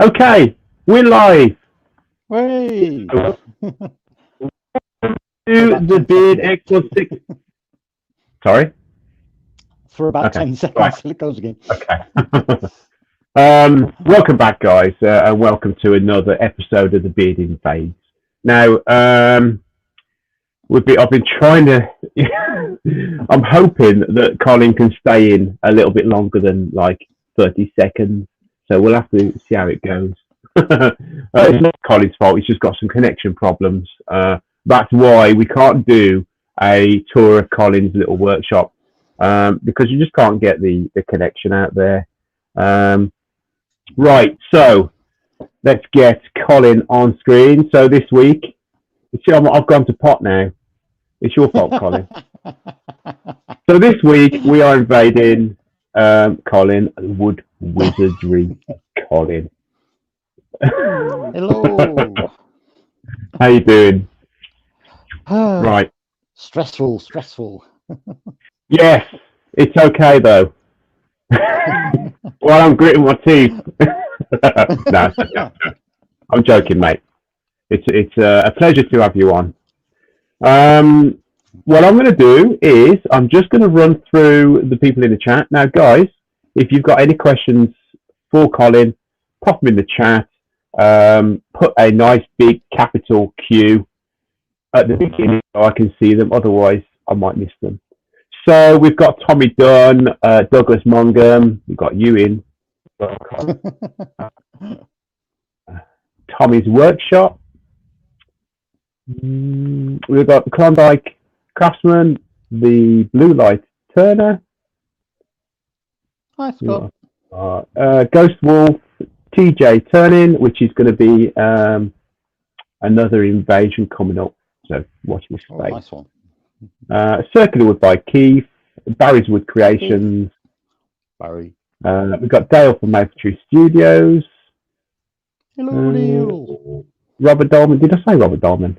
Okay, we're live. Way! To the Beard X16. Sorry? For about Okay, 10 seconds right. till it goes again. Okay. Welcome back, guys, and welcome to another episode of the Beard Invades. Now, I've been trying to. I'm hoping that Colin can stay in a little bit longer than like 30 seconds. So we'll have to see how it goes. It's not Colin's fault. He's just got some connection problems. That's why we can't do a tour of Colin's little workshop because you just can't get the connection out there. Right, so let's get Colin on screen. So this week, I've gone to pot now. It's your fault, Colin. So this week we are invading Colin Wood Wizardry. Colin. Hello! How you doing? Right. Stressful. Yes, it's okay though. While I'm gritting my teeth. No, I'm joking, mate. It's a pleasure to have you on. What I'm going to do is I'm just going to run through the people in the chat. Now, guys, if you've got any questions for Colin, pop them in the chat. Put a nice big capital Q at the beginning so I can see them. Otherwise, I might miss them. So we've got Tommy Dunn, Douglas Mongum. We've got you in. Tommy's Workshop. We've got the Klondike Craftsman, the Blue Light Turner. Hi, Scott. Ghost Wolf, TJ Turning, which is going to be another invasion coming up. So watch this space. Oh, nice one. Circular Wood by Keith, Barry's Wood Creations. Barry. We've got Dale from Maple Tree Studios. Hello, Dale. Robert Dolman. Did I say Robert Dolman?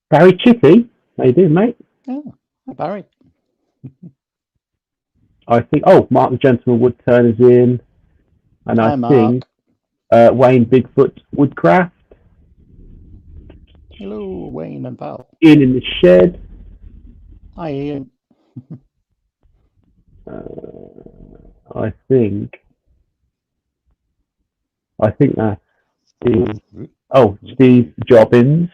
Barry Chippy. How you doing, mate? Oh, hi, Barry. I think. Oh, Mark the Gentleman Woodturner's in, and Hi, I Mark. think Wayne Bigfoot Woodcraft. Hello, Wayne and Val. Ian in the shed. Hi, Ian. I think that's Steve. Oh, Steve Jobbins.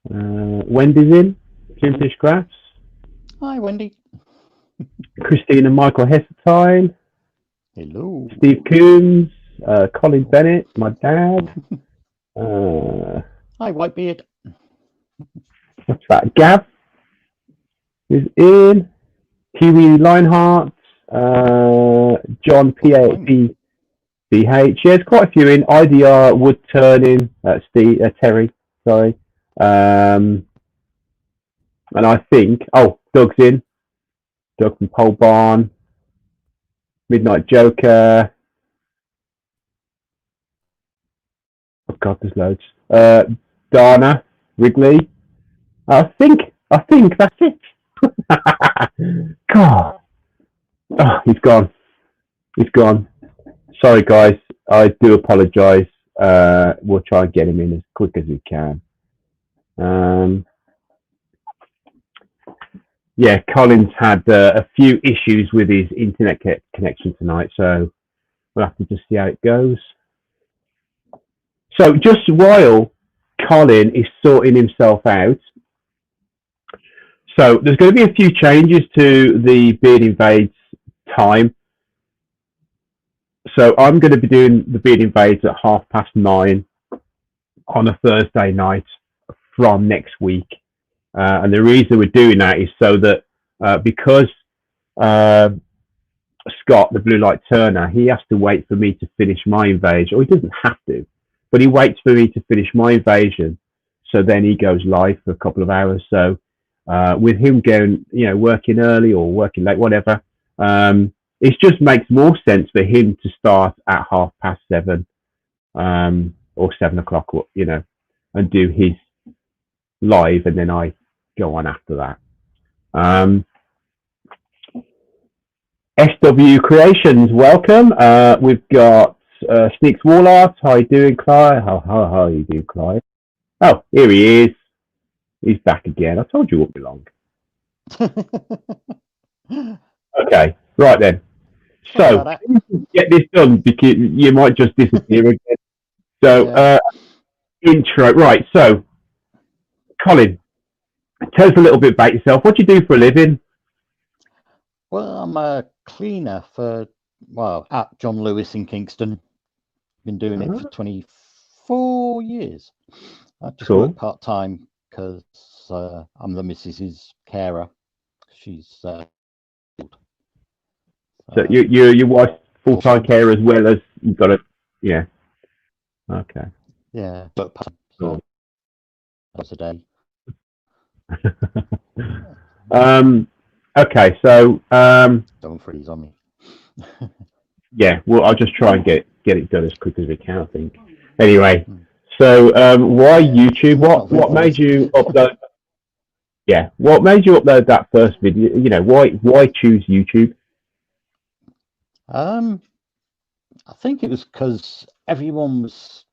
Wendy's in. Jimfish Crafts. Hi, Wendy. Christine and Michael Hessetine. Hello. Steve Coombs. Colin Bennett, my dad. Hi, Whitebeard. What's that? Gav is in. Kiwi Lionheart. John PAPBH. Yeah, there's quite a few in. IDR Wood Turning. Terry. Sorry. And I think. Oh, Doug's in. Doug from Pole Barn. Midnight Joker. Oh God, there's loads. Dana Wrigley. I think that's it. God. Oh, he's gone. Sorry, guys. I do apologise. We'll try and get him in as quick as we can. Yeah, Colin's had a few issues with his internet connection tonight, so we'll have to just see how it goes. So just while Colin is sorting himself out, so there's going to be a few changes to the Beard Invades time. So I'm going to be doing the Beard Invades at 9:30 on a Thursday night from next week. And the reason we're doing that is so that because Scott, the Blue Light Turner, he has to wait for me to finish my invasion, or he doesn't have to, but he waits for me to finish my invasion, so then he goes live for a couple of hours. So with him going, working early or working late, whatever, it just makes more sense for him to start at 7:30 or 7 o'clock, and do his live, and then I go on after that. SW Creations, welcome. We've got Sneaks Wallart. How you doing, Clive? How you doing, Clive? Oh, here he is. He's back again. I told you it wouldn't be long. Okay, right then. So, get this done because you might just disappear again. So, intro. Right, so, Colin, tell us a little bit about yourself. What do you do for a living? Well, I'm a cleaner at John Lewis in Kingston. Been doing it for 24 years. I just work part-time because I'm the missus's carer. She's so your wife's full-time carer as well as you've got a okay. Yeah, but so a day. Okay, so don't freeze on me. Yeah, well, I'll just try and get it done as quick as we can, I think. Anyway, so why YouTube? What made you upload? Yeah, what made you upload that first video? You know, why choose YouTube? I think it was because everyone was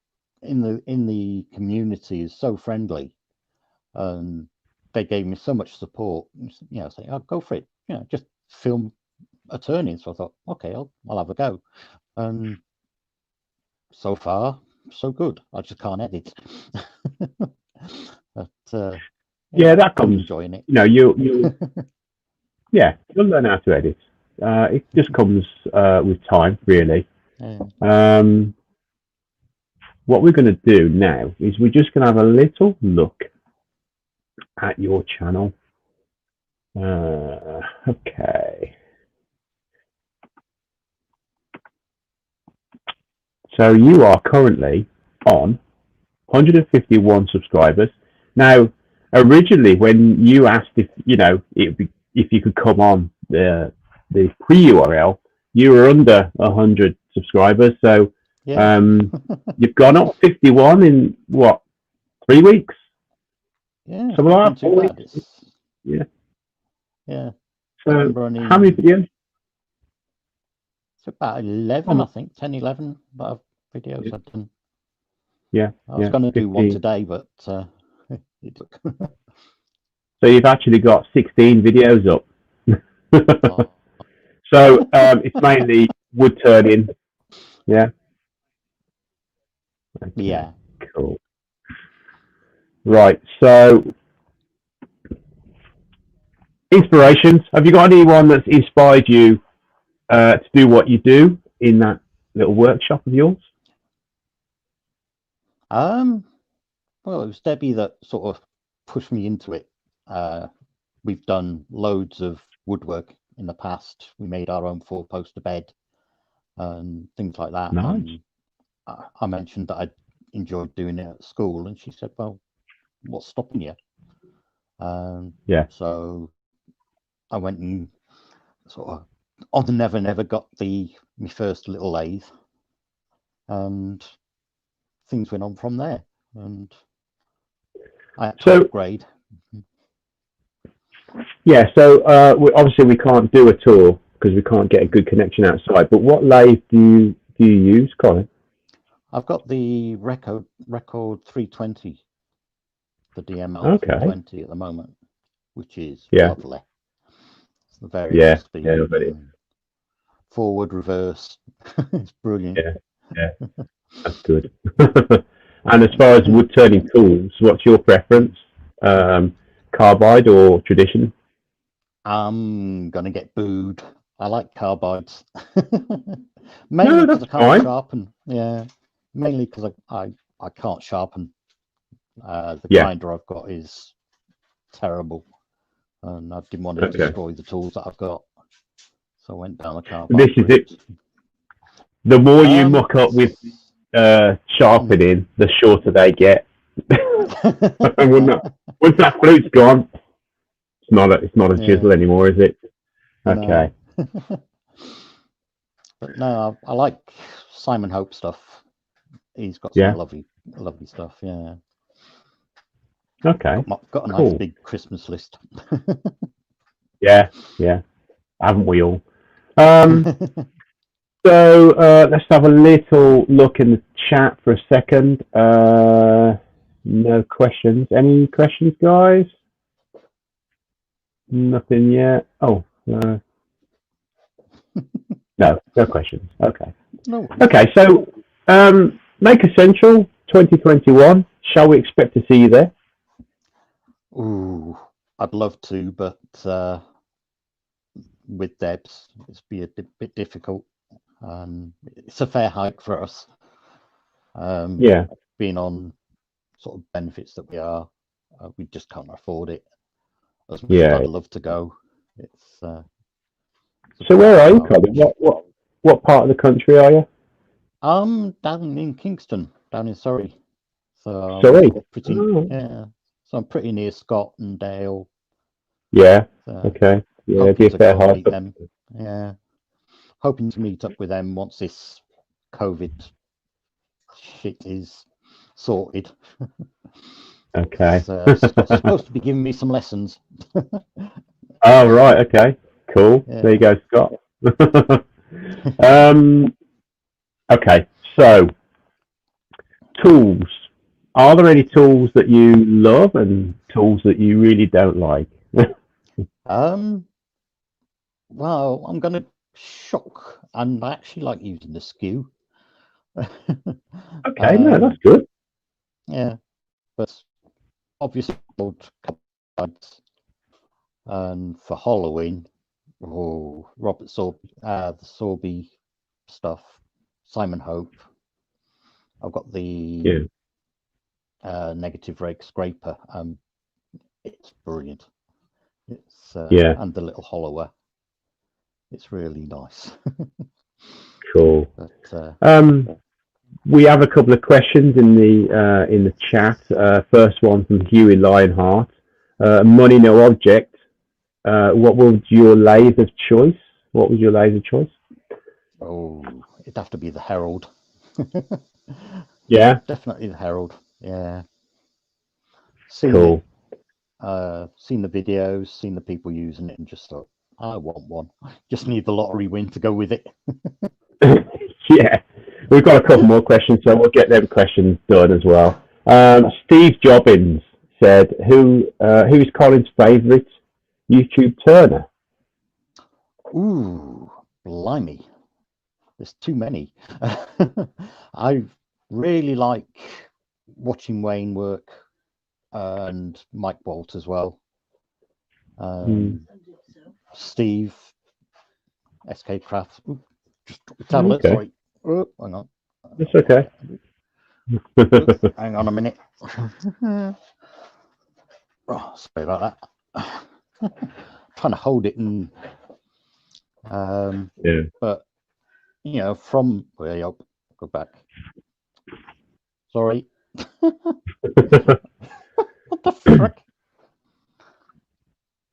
in the community is so friendly, and they gave me so much support. You know, say, "Oh, go for it." You know, just film a turn-in. So I thought, okay, I'll have a go. And so far, so good. I just can't edit. But that comes. I'm enjoying it. You know, you you'll learn how to edit. It just comes with time, really. Yeah. What we're going to do now is we're just going to have a little look at your channel. Okay. So you are currently on 151 subscribers. Now, originally, when you asked if if you could come on the pre-URL, you were under 100 subscribers. So you've gone up 51 in what, 3 weeks? Yeah, something like that. Yeah. Yeah. So how many videos? It's about 11, I think, 10, 11 videos I've done. Yeah. I was going to do one today, but it took. So you've actually got 16 videos up. So it's mainly wood turning. Yeah. Okay, yeah. Cool. Right. So inspirations. Have you got anyone that's inspired you to do what you do in that little workshop of yours? Well, it was Debbie that sort of pushed me into it. We've done loads of woodwork in the past. We made our own 4-poster bed and things like that. Nice. And I mentioned that I enjoyed doing it at school, and she said, "Well, what's stopping you?" So I went and sort of on the never got my first little lathe, and things went on from there. And I had to upgrade. Yeah, so obviously we can't do a tour because we can't get a good connection outside. But what lathe do you use, Colin? I've got the record 320, the DML 320 at the moment, which is lovely. It's the variable speed. Yeah, I bet it. Forward, reverse. It's brilliant. Yeah, that's good. And as far as wood turning tools, what's your preference? Carbide or tradition? I'm gonna get booed. I like carbides. Mainly because I can't sharpen. Yeah, mainly because I can't sharpen. The grinder I've got is terrible, and I didn't want to destroy the tools that I've got, so I went down the carbide. This is it. The more you muck up with sharpening, the shorter they get. Once that flute's gone, it's not a chisel anymore, is it? Okay. No. But no, I like Simon Hope stuff. He's got some lovely stuff. Yeah. Okay. Got a nice big Christmas list. Yeah. Haven't we all? Um, so let's have a little look in the chat for a second. No questions. Any questions, guys? Nothing yet. Oh, no, no questions. Okay. No. Okay, so Maker Central 2021. Shall we expect to see you there? Ooh, I'd love to, but with Debs, it's be a bit difficult. It's a fair hike for us. Yeah. Being on sort of benefits that we are, we just can't afford it. As much as I'd love to go, it's. So where are you, Colin? What part of the country are you? Down in Kingston, down in Surrey. So Surrey. pretty, yeah. So I'm pretty near Scott and Dale. Yeah. Okay. Yeah, it'd be a fair hike. Yeah. Hoping to meet up with them once this COVID shit is sorted. Okay. Supposed to be giving me some lessons. Oh, right. Okay. Cool. Yeah. There you go, Scott. Okay. So, tools. Are there any tools that you love and tools that you really don't like? Well, I'm going to shock, and I actually like using the skew. Okay, no, that's good. Yeah, but obviously old cards, and for Halloween, Robert Sorby, the Sorby stuff, Simon Hope. I've got the negative rake scraper. It's brilliant. It's and the little hollower. It's really nice. Cool. But, we have a couple of questions in the chat. First one from Huey Lionheart. Money no object. What was your laser choice? What was your laser choice? Oh, it'd have to be the Herald. Yeah, definitely the Herald. Yeah. Cool. Seen the videos, seen the people using it, and just thought, I want one. Just need the lottery win to go with it. Yeah, we've got a couple more questions, so we'll get them questions done as well. Steve Jobbins said, "Who is Colin's favourite YouTube turner?" Ooh, blimey! There's too many. I really like watching Wayne work and Mike Bolt as well. Steve, SK Craft. Ooh, just drop the tablet. Okay. Sorry. Oh, hang on. It's okay. Hang on a minute. Oh, sorry about that. Trying to hold it and but you know, from where I'll go back. Sorry. What the frick?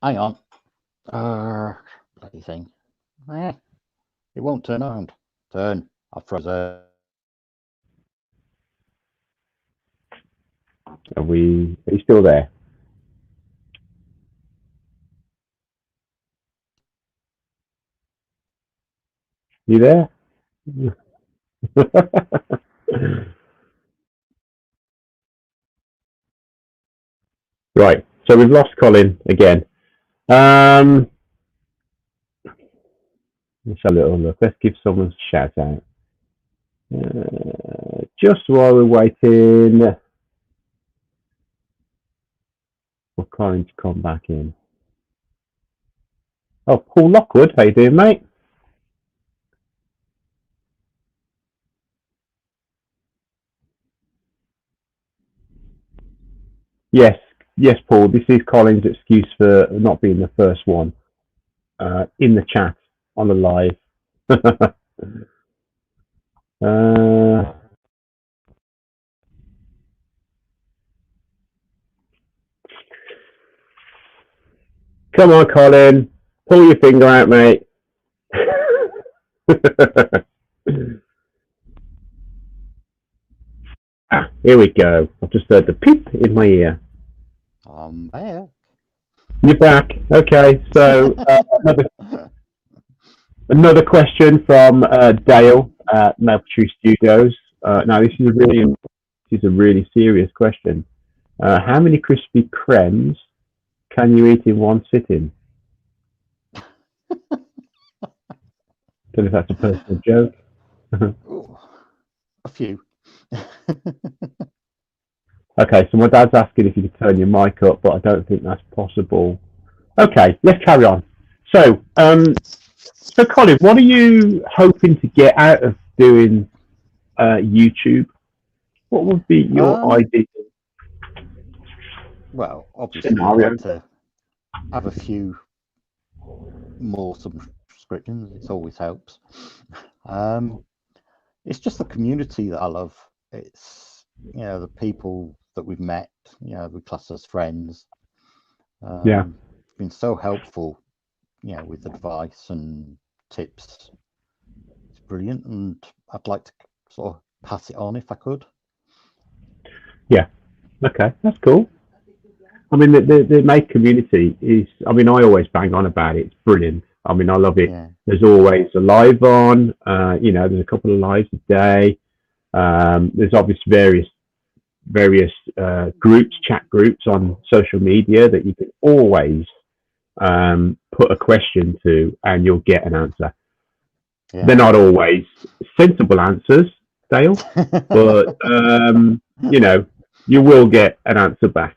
Hang on. Bloody thing. It won't turn around. Turn. I froze it. Are you still there? You there? Right. So we've lost Colin again. Let's have a little look. Let's give someone a shout out. Just while we're waiting for Colin to come back in. Oh, Paul Lockwood, how you doing, mate? Yes, Paul. This is Colin's excuse for not being the first one in the chat on the live. Come on, Colin. Pull your finger out, mate. Here we go. I've just heard the peep in my ear. I'm back. You're back. Okay, so Another question from Dale at Maple Tree Studios. Now, this is a really serious question. How many Krispy Kremes can you eat in one sitting? Don't know if that's a personal joke. Ooh, a few. Okay, so my dad's asking if you could turn your mic up, but I don't think that's possible. Okay, let's carry on. So, Colin, what are you hoping to get out of doing YouTube? What would be your ideal Well, obviously, I'd scenario? like to have a few more subscriptions. It always helps. It's just the community that I love. It's the people that we've met. We class as friends. Yeah. Been so helpful. With advice and tips. It's brilliant, and I'd like to sort of pass it on if I could. Yeah. Okay, that's cool. I mean, the Make community is. I mean, I always bang on about it. It's brilliant. I mean, I love it. Yeah. There's always a live on. There's a couple of lives a day. There's obviously various groups, chat groups on social media that you can always put a question to, and you'll get an answer. Yeah. They're not always sensible answers, Dale, but you will get an answer back.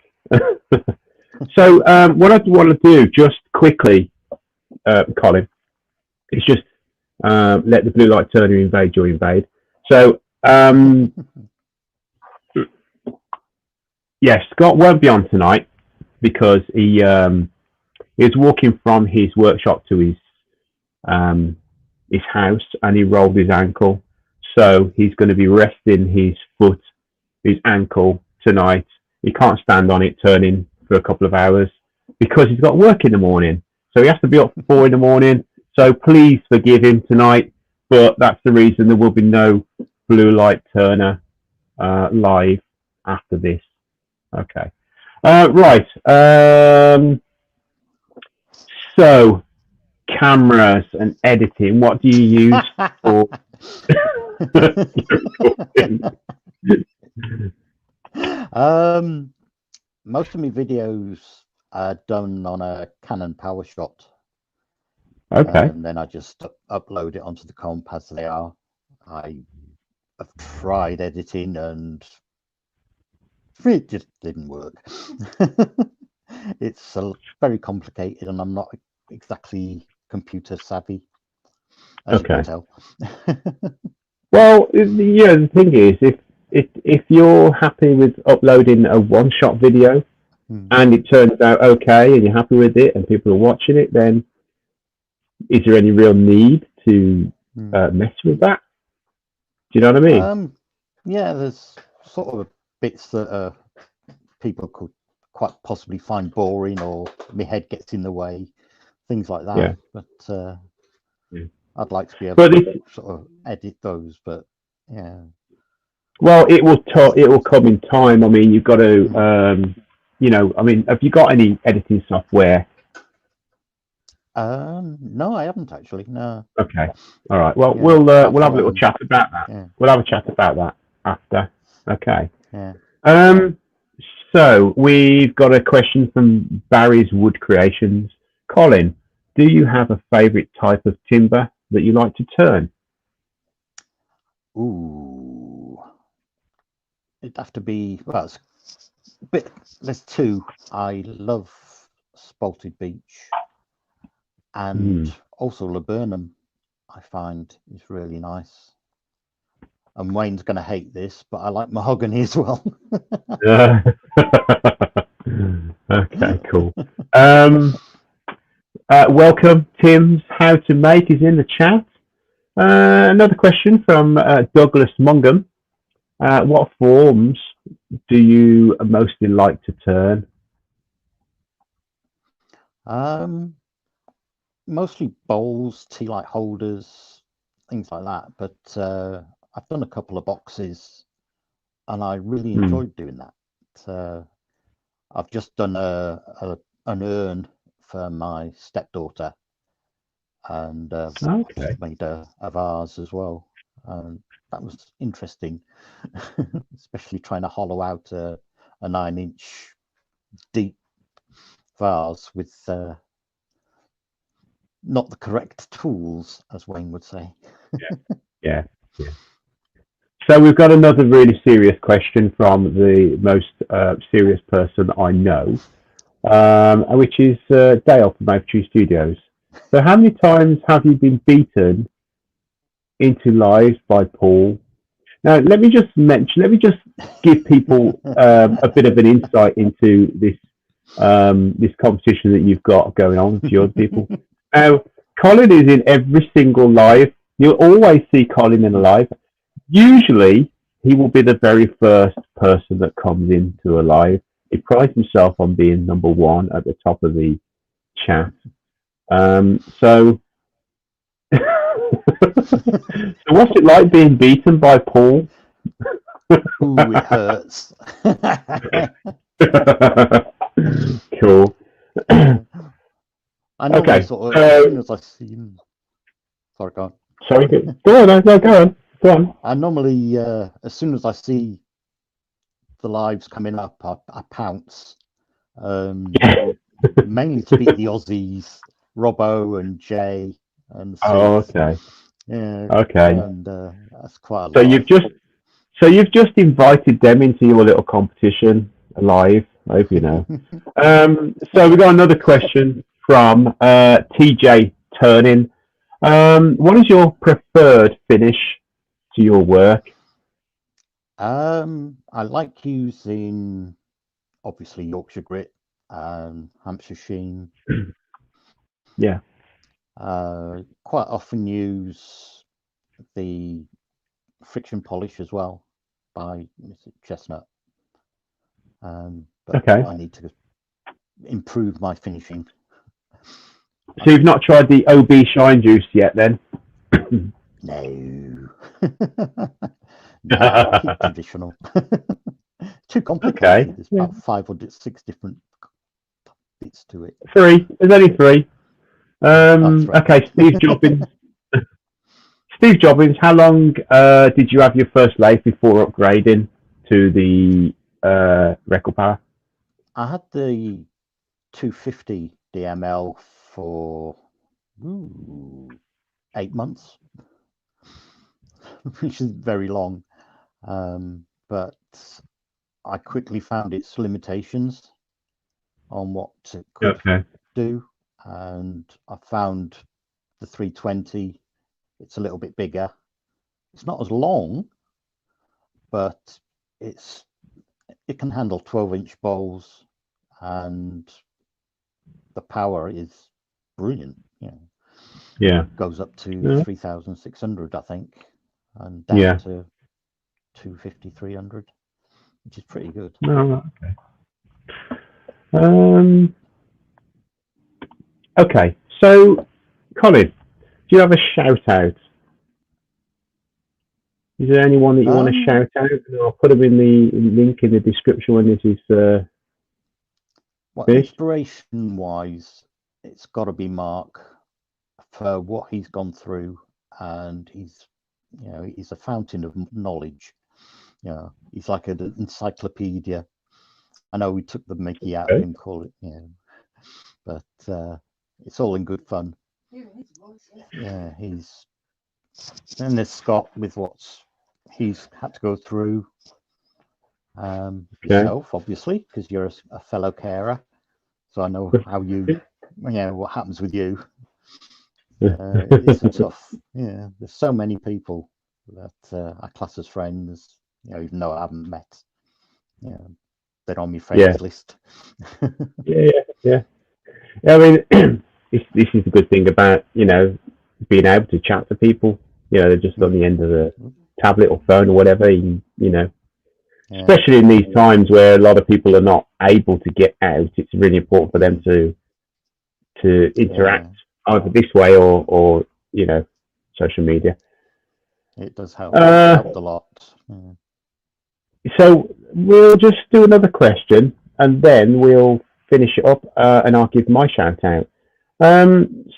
So what I want to do just quickly, Colin, is just let the blue light turner invade your invade. So yeah, Scott won't be on tonight because he is walking from his workshop to his house and he rolled his ankle. So he's going to be resting his ankle tonight. He can't stand on it turning for a couple of hours because he's got work in the morning. So he has to be up 4 in the morning. So please forgive him tonight. But that's the reason there will be no Blue Light Turner live after this. Okay. Right. So cameras and editing. What do you use for Most of my videos are done on a Canon PowerShot. Okay. And then I just upload it onto the comp as they are. I have tried editing and it just didn't work. It's very complicated and I'm not exactly computer savvy, as you can tell. Well, the thing is, if you're happy with uploading a one-shot video and it turns out okay and you're happy with it and people are watching it, then is there any real need to mess with that? Do you know what I mean? Yeah, there's sort of bits that people could quite possibly find boring or my head gets in the way, things like that. Yeah. But I'd like to be able to sort of edit those, but yeah. Well, it will come in time. I mean, you've got to, I mean, have you got any editing software? No, I haven't actually. No. Okay. All right. Well, we'll have a little chat about that. Yeah. We'll have a chat about that after. Okay. Yeah. So we've got a question from Barry's Wood Creations. Colin, do you have a favourite type of timber that you like to turn? Ooh, it'd have to be. Well, it's a bit. There's two. I love spalted beech, and also laburnum. I find is really nice. And Wayne's going to hate this, but I like mahogany as well. Okay, cool. Welcome, Tim's How to Make is in the chat. Another question from Douglas Mongum. What forms do you mostly like to turn? Mostly bowls, tea light holders, things like that. But I've done a couple of boxes, and I really enjoyed doing that. I've just done an urn for my stepdaughter, and Okay. made a vase as well. That was interesting, especially trying to hollow out a 9-inch deep vase with not the correct tools, as Wayne would say. Yeah. Yeah. So we've got another really serious question from the most serious person I know, which is Dale from Oak Tree Studios. So how many times have you been beaten into lies by Paul? Now, let me just give people a bit of an insight into this competition that you've got going on with your people. Now, Colin is in every single live. You'll always see Colin in a live. Usually, he will be the very first person that comes into a live. He prides himself on being number one at the top of the chat. So, so what's it like being beaten by Paul? Ooh, it hurts. Cool. I normally Okay. sort of, as soon as I see him. Sorry, go on. Sorry, go on. No, go on. I normally, as soon as I see the lives coming up, I pounce. Mainly to beat the Aussies, Robbo and Jay and Oh, Sid. okay. Yeah. Okay. And that's quite a So lot. you've just invited them into your little competition live. I hope you know. So we got another question from TJ Turning. What is your preferred finish to your work? I like using obviously Yorkshire grit and Hampshire sheen. Yeah. Quite often use the friction polish as well by Chestnut. But Okay. I need to improve my finishing. So you've not tried the OB Shine Juice yet, then? No. No, I'll keep traditional. Too complicated. Okay. There's about 5 or 6 different bits to it. 3. There's only 3. Right. Okay, Steve Jobbins. Steve Jobbins, how long did you have your first lathe before upgrading to the record power? I had the 250 DML for 8 months, which is very long. But I quickly found its limitations on what it could do, and I found the 320. It's a little bit bigger. It's not as long, but it can handle 12-inch bowls, and the power is brilliant. Yeah. Goes up to 3,600, I think, and down to 250, 300, which is pretty good. Oh, okay. Okay. So, Colin, do you have a shout out? Is there anyone that you want to shout out? I'll put them in the link in the description when this is finished. Inspiration-wise, it's got to be Mark for what he's gone through, and he's a fountain of knowledge. He's like an encyclopedia. I know we took the Mickey out of him, call it, but it's all in good fun. Yeah, and there's Scott with what he's had to go through. Yourself, obviously, because you're a fellow carer, so I know how what happens with you. It's a tough. There's so many people that I class as friends. Even though I haven't met. They're on my friends list. Yeah. I mean, this is the good thing about being able to chat to people. They're just on the end of the tablet or phone or whatever. Especially in these times where a lot of people are not able to get out, it's really important for them to interact either this way or social media. It does help. It helped a lot. So we'll just do another question and then we'll finish it up and I'll give my shout out.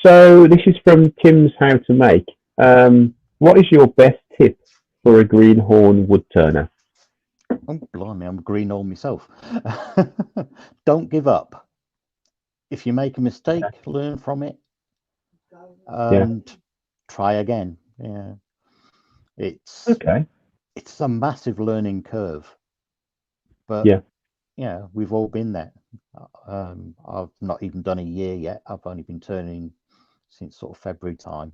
So this is from Tim's How to Make. What is your best tip for a greenhorn woodturner? Oh, blimey, I'm a greenhorn myself. Don't give up. If you make a mistake, learn from it and try again. Yeah, it's a massive learning curve, but yeah, we've all been there. I've not even done a year yet. I've only been turning since sort of February time,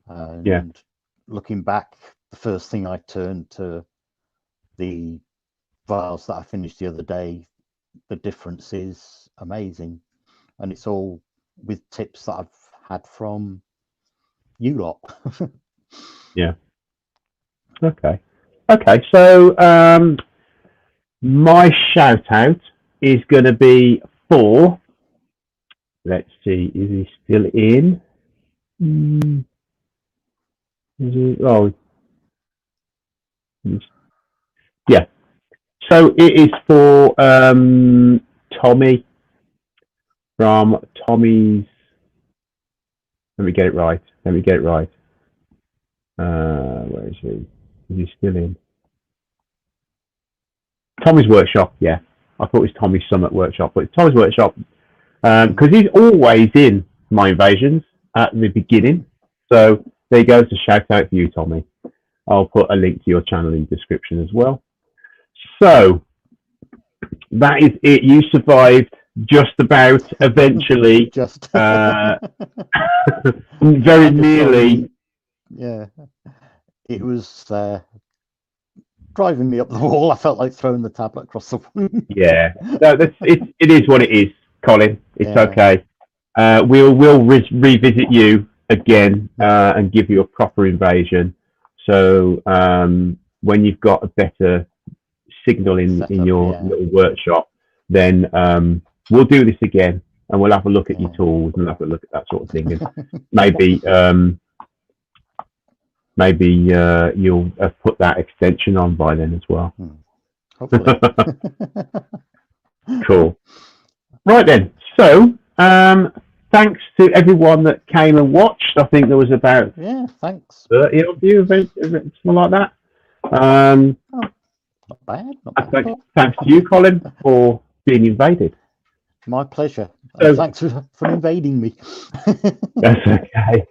and looking back, the first thing I turned to the vase that I finished the other day. The difference is amazing, and it's all with tips that I've had from you lot. Yeah. Okay. So my shout out is going to be for. Let's see. Is he still in? Is he? Oh, yeah. So it is for Tommy from Tommy's. Let me get it right. Where is he? Is he still in? Tommy's Workshop, yeah. I thought it was Tommy's Summit Workshop, but it's Tommy's Workshop because he's always in my invasions at the beginning. So there you go. It's a shout out for you, Tommy. I'll put a link to your channel in the description as well. So that is it. You survived just about. Eventually, just very nearly. Yeah, it was driving me up the wall. I felt like throwing the tablet across the room. Yeah, no, it is what it is, Colin. It's okay. We'll revisit you again and give you a proper invasion. So when you've got a better signal in your little workshop, then we'll do this again, and we'll have a look at your tools and have a look at that sort of thing, and maybe you'll have put that extension on by then as well. Hopefully. Cool. Right then. So thanks to everyone that came and watched. I think there was about thanks 30 of you, something like that. Not bad. Thanks to you, Colin, for being invaded. My pleasure. So, thanks for invading me. That's okay.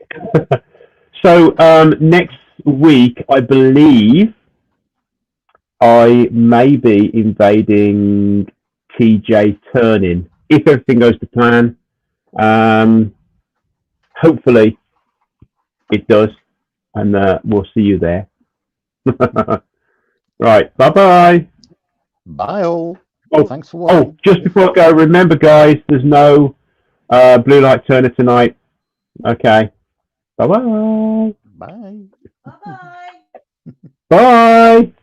So next week, I believe I may be invading TJ Turning if everything goes to plan. Hopefully it does, and we'll see you there. Right, bye-bye. Bye all. Thanks for watching. Oh, just before I go, remember guys, there's no blue light turner tonight. Okay. Bye-bye. Bye. Bye-bye. Bye.